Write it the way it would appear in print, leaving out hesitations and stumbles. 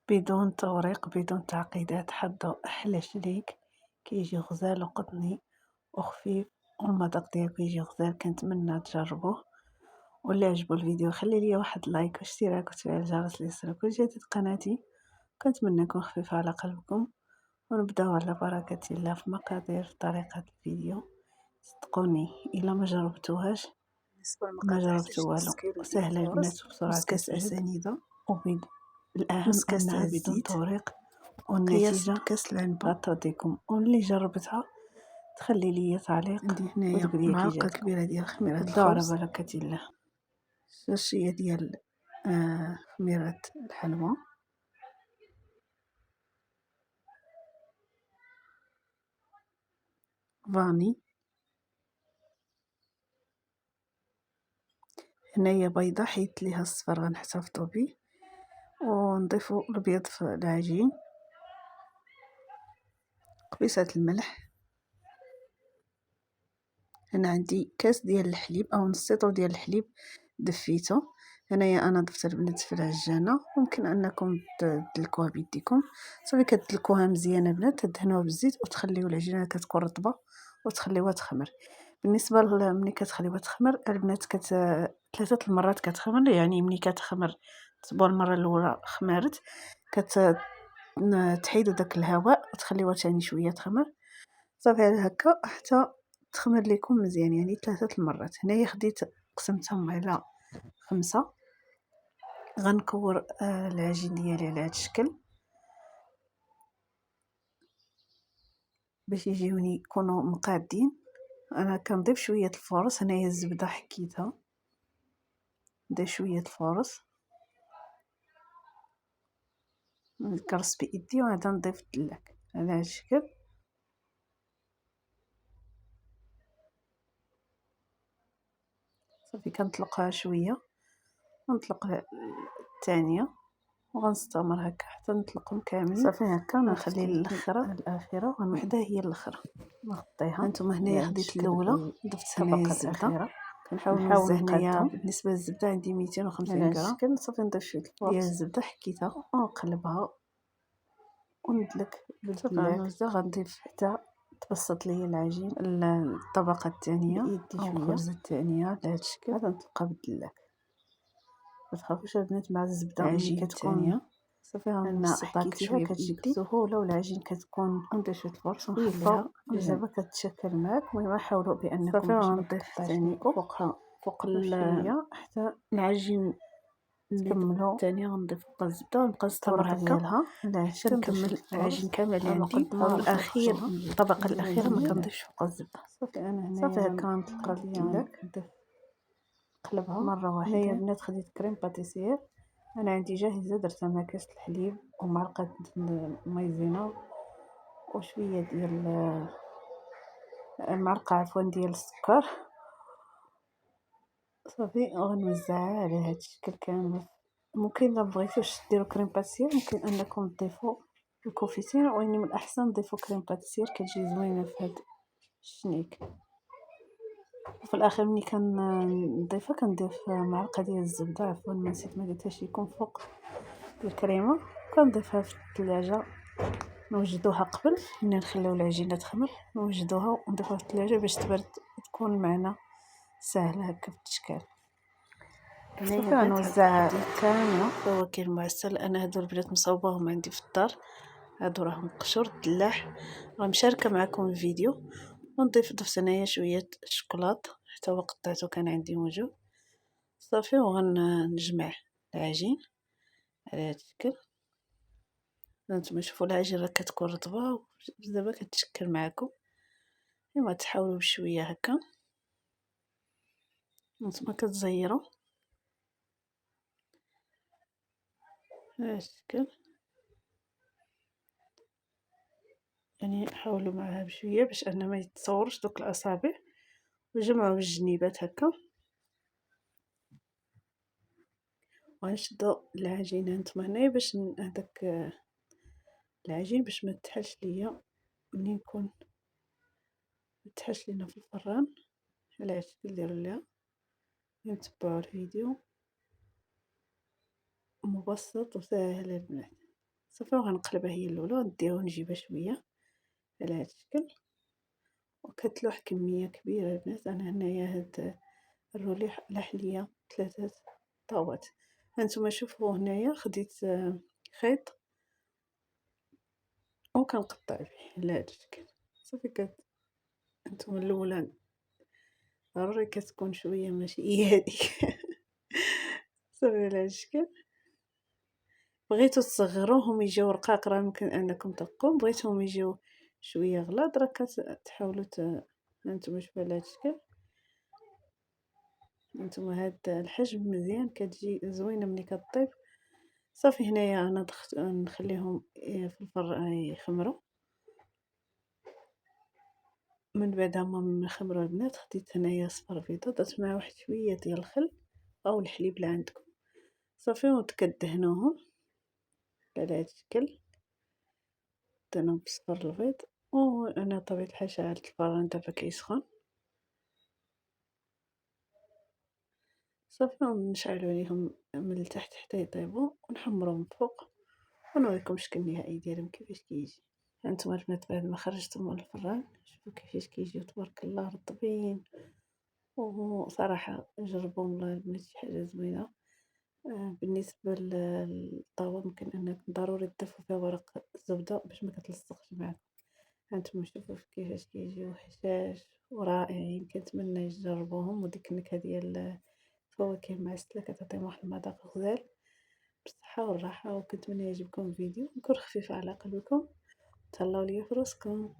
بدون توريق بدون تعقيدات، حضروا أحلى شريك كيجي غزال وقطني وخفيف والمذاق ديالو كيجي غزال. كنتمنى تجربوه، واللي عجبو الفيديو خلي ليا واحد لايك واشتراك وتفعيل الجرس ليصلك كل جديد قناتي. كنتمنى نكون خفيفة على قلبكم، ونبداو على بركة الله في مقادير طريقة الفيديو. صدقوني الا ما جربتوهاش بالنسبة ما للمقادير جربتو احتاجتي والو. نص كيلو ديال سهلة البنات الفورص، وبسرعة نص كاس كتعجب، سنيدة، وبيض الأهم نص كاس تاع أنها بدون الزيت، توريق، قياس والنتيجة كاس العنبة. غترضيكم. واللي جربتها تخلي لي تعليق عندي هنايا وتقول لي كي معلقة جاتكم. كبيرة ديال خميرة نبداو على الخبز، بركة الله. شاشية ديال خميرة الحلوى، فاني، هنايا بيضة حيدت ليها الصفر غنحتفظو بيه، ونضيفو البيض في العجين، قبيصة الملح. هنا عندي كاس ديال الحليب او نص لتر ديال الحليب دفيته. هنايا انا ضفت البنات في العجانه، ممكن انكم تدلكوها بيديكم. صافي كتدلكوها مزيانه بنات، تدهنوها بالزيت وتخليو العجينه كتكون رطبه وتخليوها تخمر. بالنسبه ملي كتخليوها تخمر البنات 3 المرات كتخمر، يعني ملي كتخمر تصبوا المره الاولى خمرت تحيدوا داك الهواء وتخليوها ثاني شويه تخمر. صافي على هكا حتى تخمر لكم مزيان، يعني 3 المرات. هنايا خديت قسمتهم على 5. غنكور العجين ديالي على هذا الشكل باش يجيوني يكونوا مقادين. انا كنضيف شويه الفورص، هنايا الزبده حكيتها، ندير شويه الفورص نكرس بايدي وعاد نضيف الدلاك على هذا الشكل. صافي كنطلقها شويه ونطلق الثانيه وغنستمر هكا حتى نطلقهم كاملين. صافي هكا نخلي الاخره الاخيره وحده هي الاخره نغطيها. هانتوما هنايا خديت الاولى ضفت هنايا الطبقه الزبده. الاخيره كنحاول نوزع هنايا بالنسبه للزبده عندي على 250 هذا غرام الشكل. صافي نضيف شويه ديال الفورص الزبده حكيتها ونقلبها وندلك صافي بالدلاك. غنوزع، غنضيف حتى تبسط لي العجين الطبقه الثانيه بايدي او شويه، الخبزه الثانيه على هذا الشكل. عاد نطلقها بالدلاك. ما تخافوش البنات مع الزبده ملي العجين كتكون الثانيه صافي انا غنبسطها حكيتيها شويه كتجي بايدي، بسهوله، والعجين كتكون وندير شويه الفرش خفيفه ونخليها دابا كتشكل معاك. المهم حاولوا بانكم صافي باش ما غنضيف تقطعش ثاني ليكم فوقها فوق شويه حتى العجين اللي تكملوا الثانيه غنضيف فوق الزبده ونبقى نستمر الطبقه هكا ديالها على حتى حتى ندير شويه نكمل العجين الفرش كامل اللي على عندي. قد ما والاخير غنخلطوها الطبقه مزيان الاخيره ما مزيان. كنضيفش فوق الزبده. صافي انا صافي هنايا هكا نطلق غنخليها الدلاك نقلبها مره هنايا واحده. بنات. خديت كريم باتيسير انا عندي جاهزه، درتها مع كاس الحليب ومعلقه مايزينا وشويه ديال معلقه عفوا ديال السكر. صافي غنوزعها على هذا الشكل كامل. ممكن الا بغيتوش ديروا كريم باتيسير ممكن انكم تضيفوا الكوفيتير، واني من الاحسن تضيفوا كريم باتيسير كتجي زوينه في هذا الشنيك. وفي الاخير ملي كنضيفها كنضيف معلقه ديال الزبده، عفوا ما نسيت ما قلتهاش لكم، فوق الكريمه. كنضيفها في الثلاجه نوجدوها قبل ملي نخليو العجينه تخمر، نوجدوها ونضيفوها في الثلاجه باش تبرد تكون معنا ساهله هكا في التشكال. صافي غنوزع كامله فواكه المعسل. انا هادو البنات مصوباهم عندي في الدار، هادو راهم قشور الدلاح. غنشاركه معكم الفيديو. ضفت انايا شويه الشوكولاط حتى هو قطعته كان عندي موجود. صافي وغنجمع العجين على هذا الشكل. هانتوما شوفوا العجين راه كتكون رطبه دابا كتشكل معكم. ايوا تحاولوا بشويه هكا نتوما كتزيروا هذا الشكل، يعني حاولوا معها بشويه باش ان ما يتصورش دوك الاصابع، وجمعوا الجنيبات هكا. وغنشدوا العجينه نتوما هنايا باش هذاك العجين باش ما تحلش ليا ملي نكون ما تحلش لينا في الفران. على هاد الشكل ديروا ليها. نتبعوا الفيديو مبسط وسهل البنات. صافي وغنقلبها هي الأولى ونديها ونجيبها شوية على هاد الشكل، وكتلوح كمية كبيرة البنات. أنا هنايا هاد الرولي لاح ليا 3 طاوات. هانتوما شوفوا هنايا خديت خيط وكنقطع به على هاد الشكل. صافي هانتوما الأولى ضروري كتكون شوية ماشي هي هاديك صافي على هاد الشكل. بغيتو تصغروهم يجيو رقاق راه ممكن أنكم ترقوم، بغيتوهم يجيو شوية غلاظ راه كتحاولوا هانتوما شوفوا على هاد الشكل. هانتوما هاد الحجم مزيان كتجي زوينة ملي كطيب. صافي هنايا أنا نخليهم في الفران يخمروا. من بعد هما خمروا البنات خديت هنايا صفر بيضة درت معاه واحد شوية ديال الخل أو الحليب اللي عندكم. صافي وكدهنوهم على هاد الشكل، دهنوهم بصفر البيض. وأنا بطبيعة الحال شعلت الفران دابا كيسخن. صافي ونشعلو عليهم من التحت حتى يطيبوا ونحمروهم من الفوق ونوريكم الشكل النهائي ديالهم كيفاش كيجي. هانتوما البنات بعد ما خرجتهم من الفران شوفوا كيفاش كيجيو تبارك الله رطبين. وصراحة جربوهم والله البنات شي حاجة زوينة. بالنسبة للطاوة ممكن أنكم ضروري تضيفوا فيها ورق الزبدة باش ما كتلصقش معاكم. هانتوما شوفوا كيفاش كيجيو حشاش ورائعين. كنتمنى تجربوهم، وديك النكهة ديال الفواكه المعسلة كتعطيهم واحد المذاق غزال بالصحة والراحة. وكنتمنى يعجبكم الفيديو، نكون خفيفة على قلبكم. تهلاو ليا في راسكم.